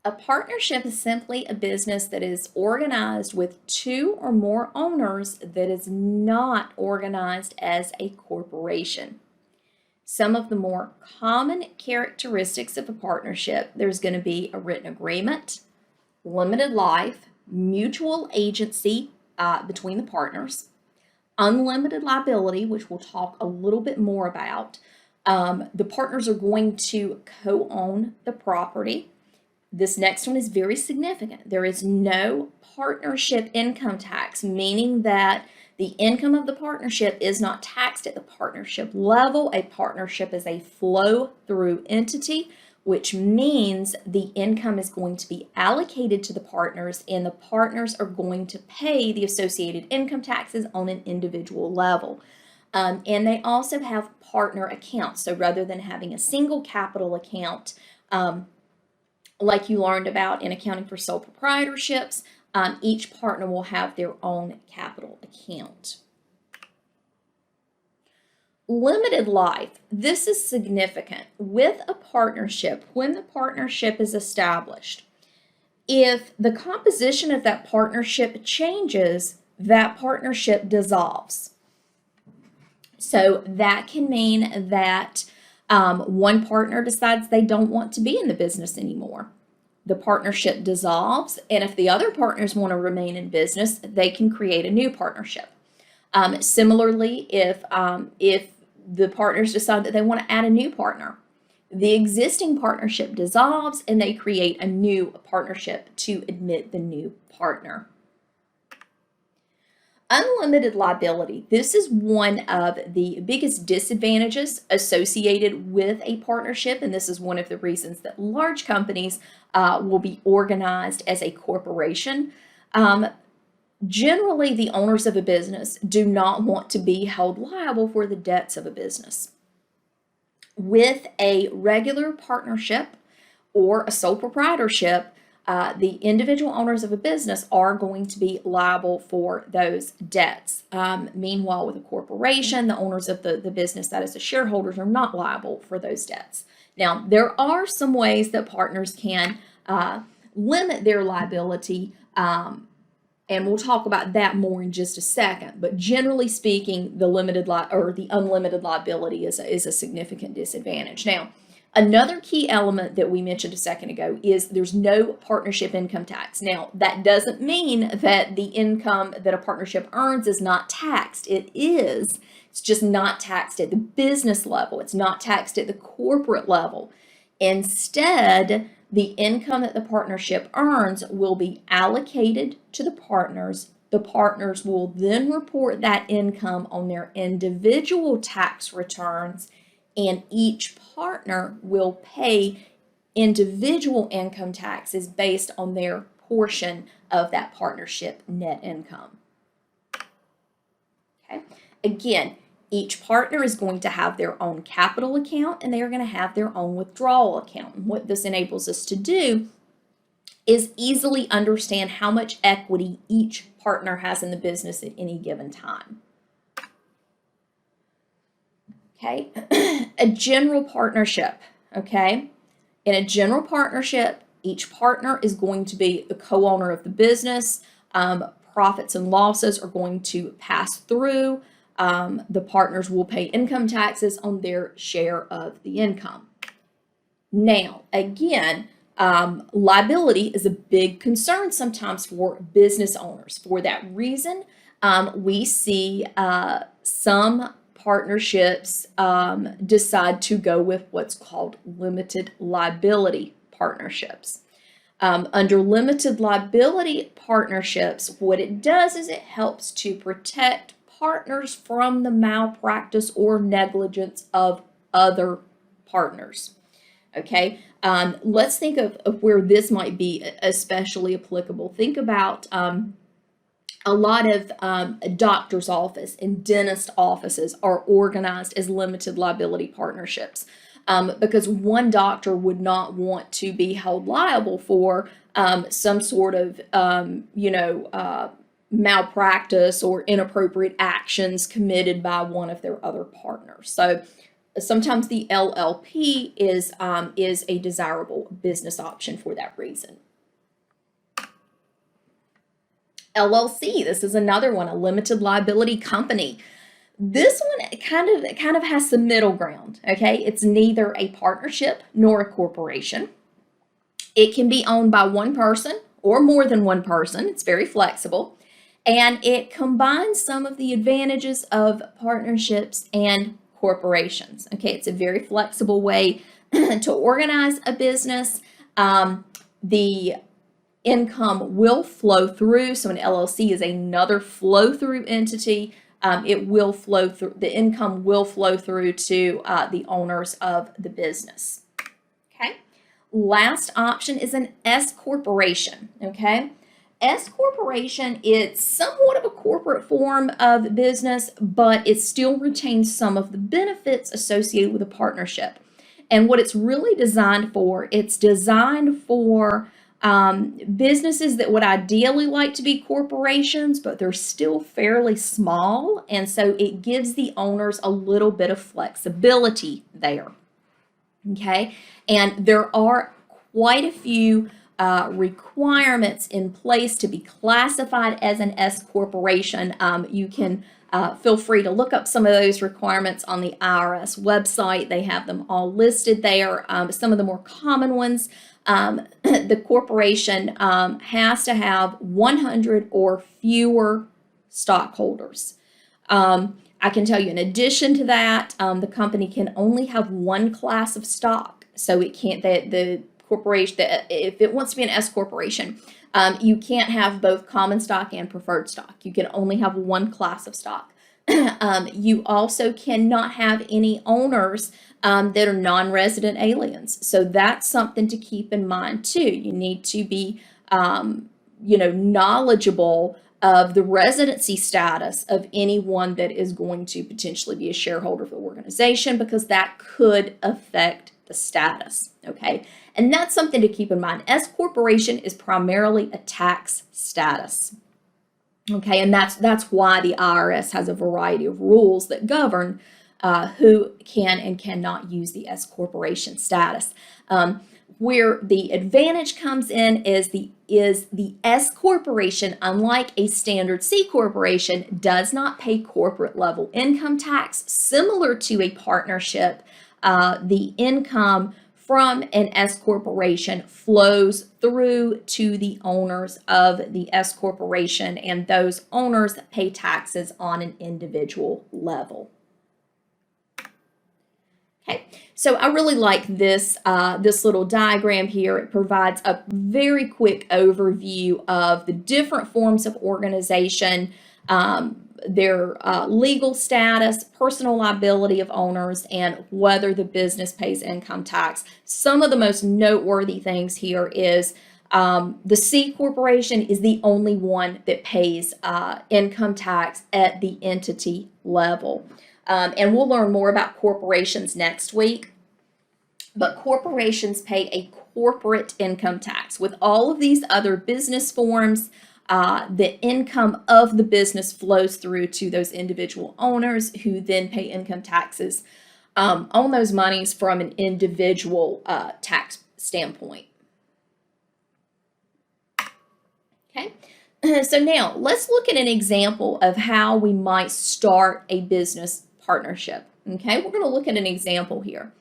A partnership is simply a business that is organized with two or more owners that is not organized as a corporation. Some of the more common characteristics of a partnership, there's going to be a written agreement, limited life, mutual agency between the partners, unlimited liability, which we'll talk a little bit more about. The partners are going to co-own the property. This next one is very significant. There is no partnership income tax, meaning that the income of the partnership is not taxed at the partnership level. A partnership is a flow-through entity, which means the income is going to be allocated to the partners, and the partners are going to pay the associated income taxes on an individual level. And they also have partner accounts. So rather than having a single capital account, like you learned about in accounting for sole proprietorships, each partner will have their own capital account. Limited life, this is significant. With a partnership, when the partnership is established, if the composition of that partnership changes, that partnership dissolves. So that can mean that one partner decides they don't want to be in the business anymore. The partnership dissolves, and if the other partners want to remain in business, they can create a new partnership. Similarly, if the partners decide that they want to add a new partner, the existing partnership dissolves and they create a new partnership to admit the new partner. Unlimited liability. This is one of the biggest disadvantages associated with a partnership, and this is one of the reasons that large companies will be organized as a corporation. Generally, the owners of a business do not want to be held liable for the debts of a business. With a regular partnership or a sole proprietorship, the individual owners of a business are going to be liable for those debts. Meanwhile, with a corporation, the owners of the business, that is the shareholders, are not liable for those debts. Now, there are some ways that partners can limit their liability, and we'll talk about that more in just a second. But generally speaking, the unlimited liability is a significant disadvantage. Now, another key element that we mentioned a second ago is there's no partnership income tax. Now, that doesn't mean that the income that a partnership earns is not taxed. It is. It's just not taxed at the business level. It's not taxed at the corporate level. Instead, the income that the partnership earns will be allocated to the partners. The partners will then report that income on their individual tax returns, and each partner will pay individual income taxes based on their portion of that partnership net income. Okay. Again, each partner is going to have their own capital account, and they are going to have their own withdrawal account. And what this enables us to do is easily understand how much equity each partner has in the business at any given time. Okay, a general partnership, okay? In a general partnership, each partner is going to be the co-owner of the business. Profits and losses are going to pass through. The partners will pay income taxes on their share of the income. Now, again, liability is a big concern sometimes for business owners. For that reason, we see some partnerships decide to go with what's called limited liability partnerships. Under limited liability partnerships, what it does is it helps to protect partners from the malpractice or negligence of other partners. Okay, let's think of where this might be especially applicable. Think about a lot of doctor's office and dentist offices are organized as limited liability partnerships because one doctor would not want to be held liable for some sort of, malpractice or inappropriate actions committed by one of their other partners. So sometimes the LLP is a desirable business option for that reason. LLC, this is another one, a limited liability company. This one kind of has some middle ground, okay? It's neither a partnership nor a corporation. It can be owned by one person or more than one person. It's very flexible. And it combines some of the advantages of partnerships and corporations. Okay, it's a very flexible way to organize a business. The income will flow through. So an LLC is another flow through entity. It will flow through, the income will flow through to the owners of the business. Okay. Last option is an S corporation. Okay. S corporation, it's somewhat of a corporate form of business, but it still retains some of the benefits associated with a partnership. And what it's really designed for, it's designed for businesses that would ideally like to be corporations, but they're still fairly small. And so it gives the owners a little bit of flexibility there. Okay. And there are quite a few requirements in place to be classified as an S corporation. You can feel free to look up some of those requirements on the IRS website. They have them all listed there. Some of the more common ones, the corporation has to have 100 or fewer stockholders. I can tell you, in addition to that, the company can only have one class of stock. So it can't, the corporation, if it wants to be an S corporation, you can't have both common stock and preferred stock. You can only have one class of stock. You also cannot have any owners that are non-resident aliens. So that's something to keep in mind too. You need to be, knowledgeable of the residency status of anyone that is going to potentially be a shareholder of the organization, because that could affect the status. Okay. And that's something to keep in mind. S corporation is primarily a tax status. Okay, and that's why the IRS has a variety of rules that govern who can and cannot use the S corporation status. Where the advantage comes in is the S corporation, unlike a standard C corporation, does not pay corporate level income tax. Similar to a partnership, the income from an S corporation flows through to the owners of the S corporation, and those owners pay taxes on an individual level. Okay, so I really like this, this little diagram here. It provides a very quick overview of the different forms of organization, their legal status, personal liability of owners, and whether the business pays income tax. Some of the most noteworthy things here is the C corporation is the only one that pays income tax at the entity level. And we'll learn more about corporations next week. But corporations pay a corporate income tax. With all of these other business forms, the income of the business flows through to those individual owners, who then pay income taxes on those monies from an individual tax standpoint. Okay, so now let's look at an example of how we might start a business partnership. Okay, we're going to look at an example here.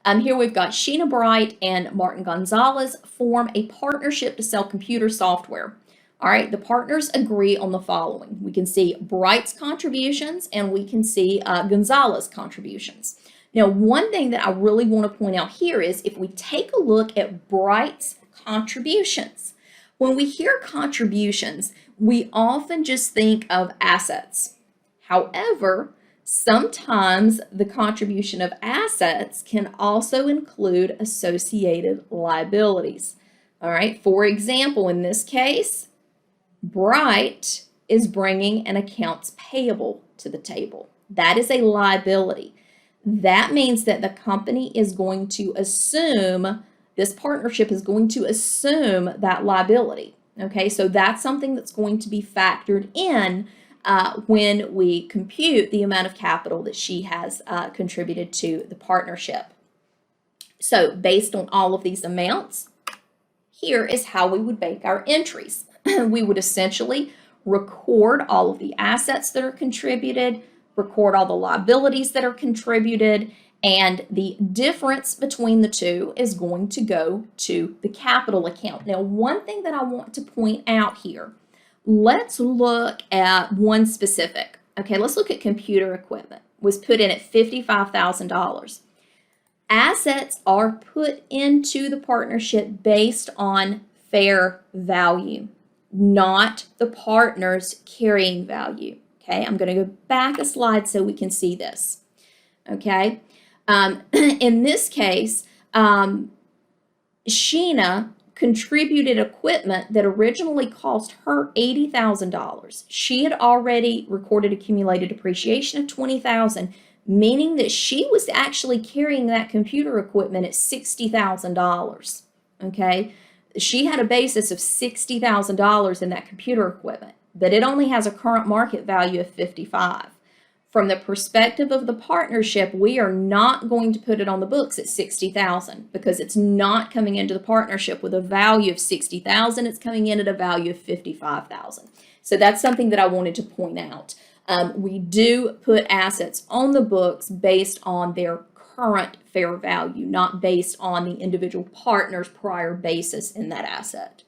Here we've got Sheena Bright and Martin Gonzalez form a partnership to sell computer software. All right, the partners agree on the following. We can see Bright's contributions and we can see Gonzalez's contributions. Now, one thing that I really want to point out here is if we take a look at Bright's contributions, when we hear contributions, we often just think of assets. However, sometimes the contribution of assets can also include associated liabilities. All right, for example, in this case, Bright is bringing an accounts payable to the table. That is a liability. That means that the company is going to assume, this partnership is going to assume that liability. Okay, so that's something that's going to be factored in when we compute the amount of capital that she has contributed to the partnership. So based on all of these amounts, here is how we would make our entries. We would essentially record all of the assets that are contributed, record all the liabilities that are contributed, and the difference between the two is going to go to the capital account. Now, one thing that I want to point out here, let's look at one specific. Okay, let's look at computer equipment. Was put in at $55,000. Assets are put into the partnership based on fair value, not the partner's carrying value. Okay, I'm going to go back a slide so we can see this. Okay, in this case, Sheena contributed equipment that originally cost her $80,000. She had already recorded accumulated depreciation of $20,000, meaning that she was actually carrying that computer equipment at $60,000. Okay, she had a basis of $60,000 in that computer equipment, but it only has a current market value of $55,000. From the perspective of the partnership, we are not going to put it on the books at $60,000 because it's not coming into the partnership with a value of $60,000. It's coming in at a value of $55,000. So that's something that I wanted to point out. We do put assets on the books based on their current fair value, not based on the individual partner's prior basis in that asset.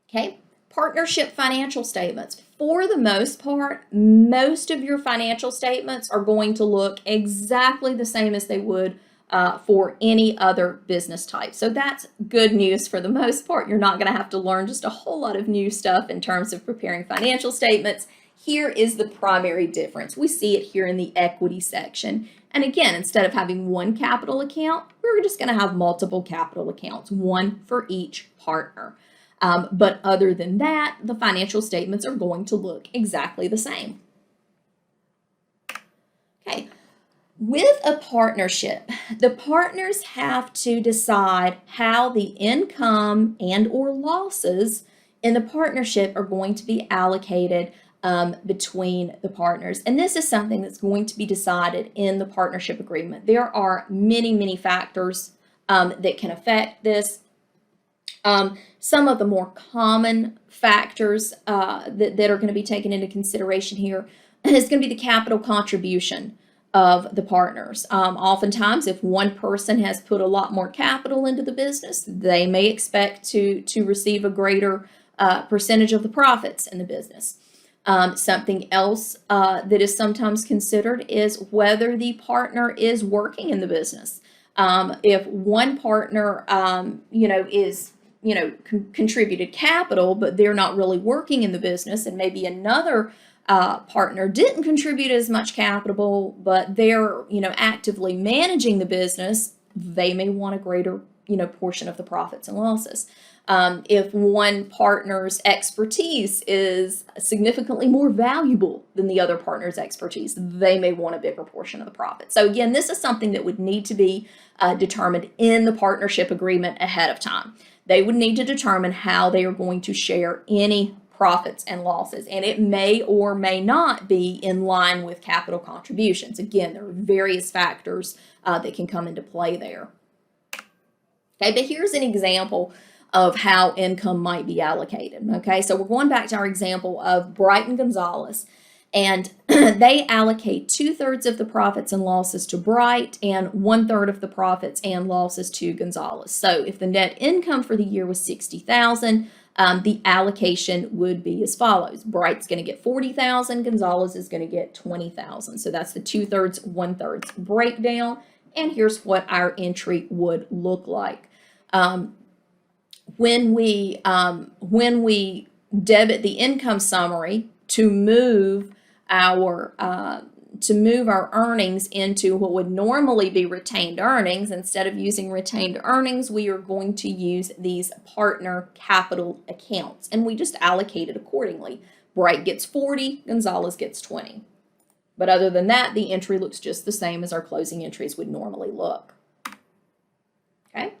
Okay, partnership financial statements. For the most part, most of your financial statements are going to look exactly the same as they would for any other business type. So that's good news for the most part. You're not going to have to learn just a whole lot of new stuff in terms of preparing financial statements. Here is the primary difference. We see it here in the equity section. And again, instead of having one capital account, we're just going to have multiple capital accounts, one for each partner. But other than that, the financial statements are going to look exactly the same. Okay. With a partnership, the partners have to decide how the income and or losses in the partnership are going to be allocated between the partners. And this is something that's going to be decided in the partnership agreement. There are many, many factors that can affect this. Some of the more common factors that are going to be taken into consideration here is going to be the capital contribution of the partners. Oftentimes, if one person has put a lot more capital into the business, they may expect to receive a greater percentage of the profits in the business. Something else that is sometimes considered is whether the partner is working in the business. If one partner, contributed capital, but they're not really working in the business, and maybe another partner didn't contribute as much capital, but they're, actively managing the business, they may want a greater, portion of the profits and losses. If one partner's expertise is significantly more valuable than the other partner's expertise, they may want a bigger portion of the profit. So again, this is something that would need to be determined in the partnership agreement ahead of time. They would need to determine how they are going to share any profits and losses, and it may or may not be in line with capital contributions. Again, there are various factors that can come into play there. Okay, but here's an example of how income might be allocated. Okay, so we're going back to our example of Bright and Gonzalez, and they allocate 2/3 of the profits and losses to Bright and 1/3 of the profits and losses to Gonzalez. So if the net income for the year was $60,000, the allocation would be as follows. Bright's going to get $40,000, Gonzalez is going to get $20,000. So that's the 2/3, 1/3 breakdown. And here's what our entry would look like. When we debit the income summary to move our earnings into what would normally be retained earnings, instead of using retained earnings, we are going to use these partner capital accounts, and we just allocate it accordingly. Bright gets 40, Gonzalez gets 20. But other than that, the entry looks just the same as our closing entries would normally look. Okay.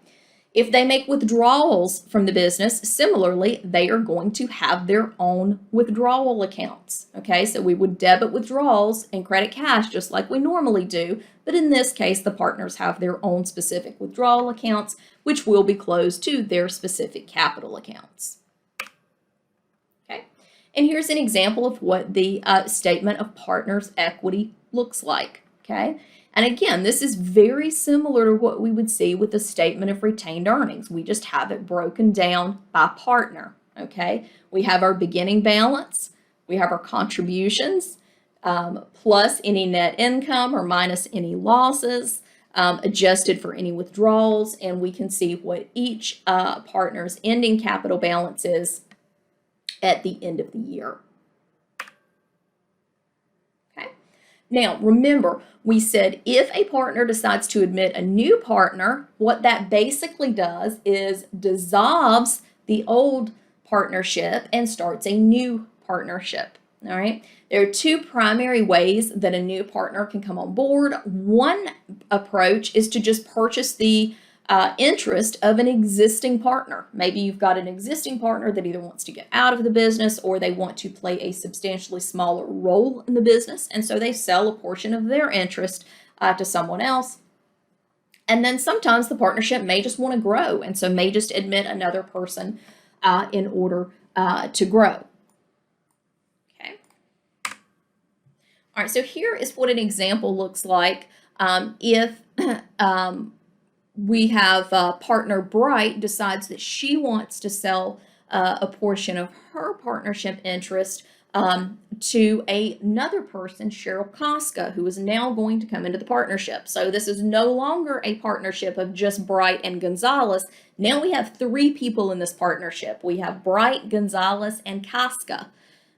If they make withdrawals from the business, similarly, they are going to have their own withdrawal accounts. Okay, so we would debit withdrawals and credit cash just like we normally do, but in this case, the partners have their own specific withdrawal accounts, which will be closed to their specific capital accounts. Okay, and here's an example of what the statement of partners' equity looks like. Okay. And again, this is very similar to what we would see with the statement of retained earnings. We just have it broken down by partner, okay? We have our beginning balance, we have our contributions, plus any net income or minus any losses, adjusted for any withdrawals, and we can see what each partner's ending capital balance is at the end of the year. Now, remember, we said if a partner decides to admit a new partner, what that basically does is dissolves the old partnership and starts a new partnership. All right. There are two primary ways that a new partner can come on board. One approach is to just purchase the interest of an existing partner. Maybe you've got an existing partner that either wants to get out of the business or they want to play a substantially smaller role in the business, and so they sell a portion of their interest to someone else. And then sometimes the partnership may just want to grow, and so may just admit another person in order to grow. Okay. All right, so here is what an example looks like if we have partner Bright decides that she wants to sell a portion of her partnership interest to another person, Cheryl Koska, who is now going to come into the partnership. So this is no longer a partnership of just Bright and Gonzalez. Now we have three people in this partnership. We have Bright, Gonzalez, and Koska.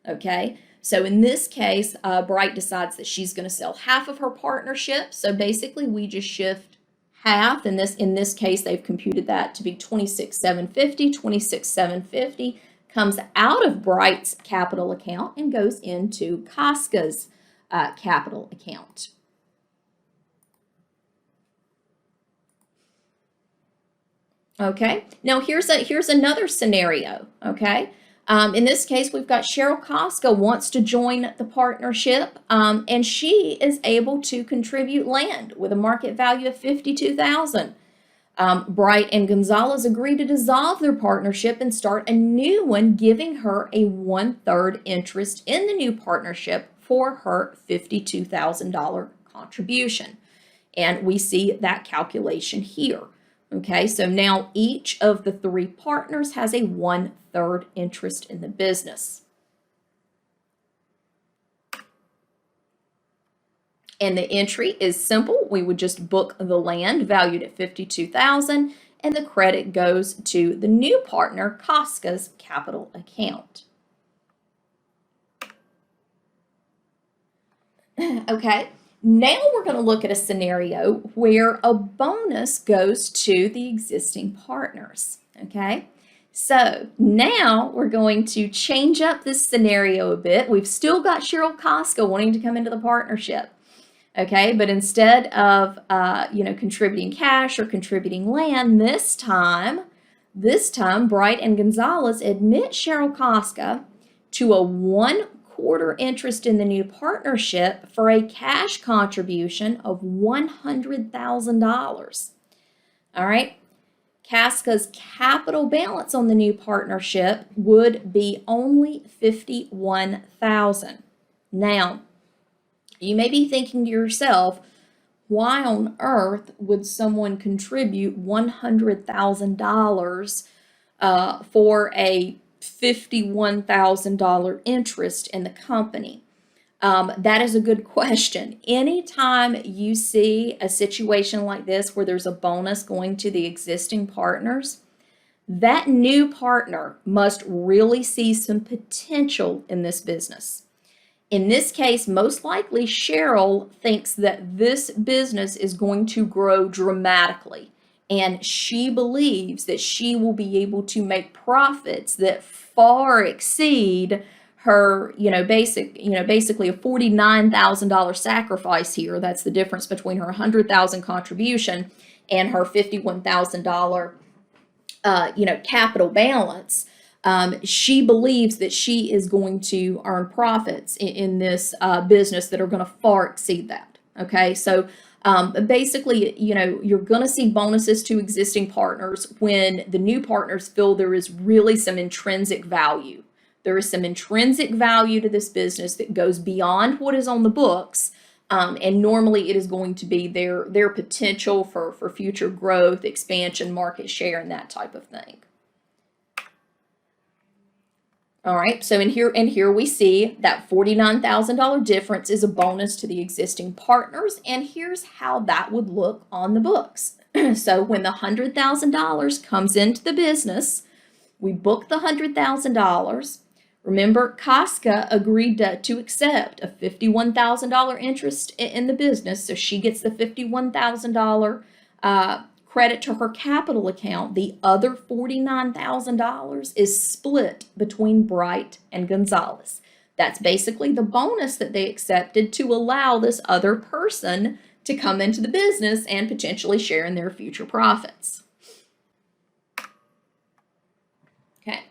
Okay. So in this case, Bright decides that she's going to sell half of her partnership. So basically we just shift half, and in this case they've computed that to be $26,750. $26,750 comes out of Bright's capital account and goes into Koska's capital account. Okay, now here's another scenario. Okay, in this case, we've got Cheryl Koska wants to join the partnership, and she is able to contribute land with a market value of $52,000. Bright and Gonzalez agree to dissolve their partnership and start a new one, giving her a 1/3 interest in the new partnership for her $52,000 contribution. And we see that calculation here. Okay, so now each of the three partners has a 1/3 interest in the business. And the entry is simple. We would just book the land valued at $52,000, and the credit goes to the new partner, Koska's capital account. Okay. Now we're going to look at a scenario where a bonus goes to the existing partners, okay? So now we're going to change up this scenario a bit. We've still got Cheryl Koska wanting to come into the partnership, okay? But instead of, contributing cash or contributing land, this time, Bright and Gonzalez admit Cheryl Koska to a 1/4 interest in the new partnership for a cash contribution of $100,000. All right. Koska's capital balance on the new partnership would be only $51,000. Now, you may be thinking to yourself, why on earth would someone contribute $100,000 for a $51,000 interest in the company? That is a good question. Anytime you see a situation like this where there's a bonus going to the existing partners, that new partner must really see some potential in this business. In this case, most likely Cheryl thinks that this business is going to grow dramatically, and she believes that she will be able to make profits that far exceed her, basically a $49,000 sacrifice here. That's the difference between her $100,000 contribution and her $51,000 capital balance, she believes that she is going to earn profits in this business that are going to far exceed that. Okay, so basically, you're going to see bonuses to existing partners when the new partners feel there is really some intrinsic value. There is some intrinsic value to this business that goes beyond what is on the books. And normally it is going to be their potential for future growth, expansion, market share, and that type of thing. All right, so in here we see that $49,000 difference is a bonus to the existing partners, and here's how that would look on the books. So when the $100,000 comes into the business, we book the $100,000. Remember, Casca agreed to accept a $51,000 interest in the business, so she gets the $51,000 credit to her capital account. The other $49,000 is split between Bright and Gonzalez. That's basically the bonus that they accepted to allow this other person to come into the business and potentially share in their future profits. Okay,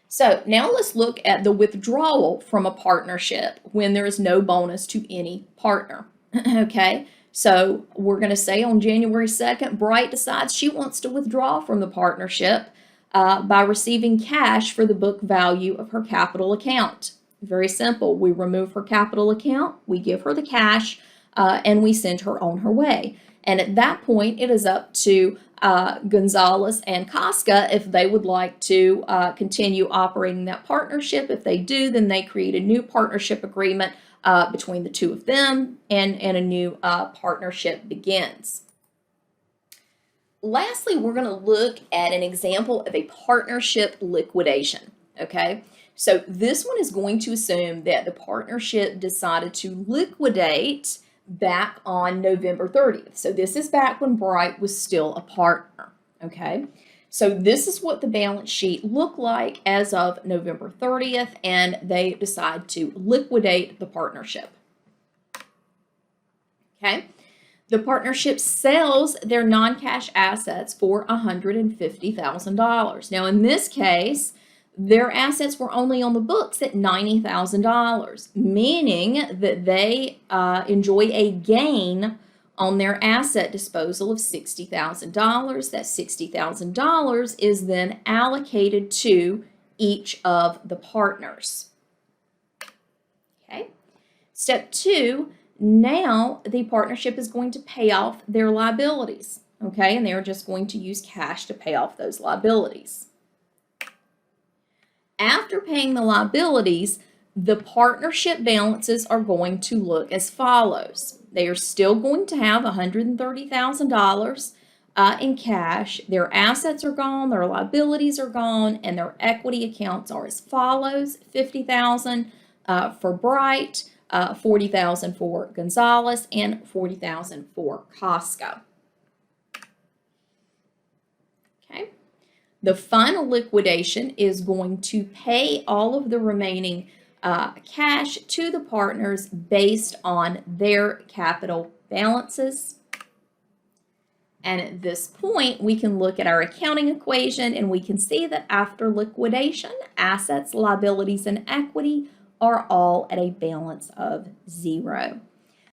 so now let's look at the withdrawal from a partnership when there is no bonus to any partner. Okay. So we're going to say on January 2nd, Bright decides she wants to withdraw from the partnership by receiving cash for the book value of her capital account. Very simple. We remove her capital account, we give her the cash, and we send her on her way. And at that point, it is up to Gonzalez and Casca if they would like to continue operating that partnership. If they do, then they create a new partnership agreement between the two of them, and a new partnership begins. Lastly, we're going to look at an example of a partnership liquidation. Okay, so this one is going to assume that the partnership decided to liquidate back on November 30th. So this is back when Bright was still a partner. Okay, so this is what the balance sheet looked like as of November 30th, and they decide to liquidate the partnership. Okay, the partnership sells their non-cash assets for $150,000. Now, in this case, their assets were only on the books at $90,000, meaning that they enjoy a gain on their asset disposal of $60,000. That $60,000 is then allocated to each of the partners. Okay. Step 2, now the partnership is going to pay off their liabilities. Okay, and they're just going to use cash to pay off those liabilities. After paying the liabilities, the partnership balances are going to look as follows. They are still going to have $130,000 in cash. Their assets are gone, their liabilities are gone, and their equity accounts are as follows: $50,000 for Bright, $40,000 for Gonzalez, and $40,000 for Casca. Okay. The final liquidation is going to pay all of the remaining cash to the partners based on their capital balances. And at this point, we can look at our accounting equation, and we can see that after liquidation, assets, liabilities, and equity are all at a balance of 0.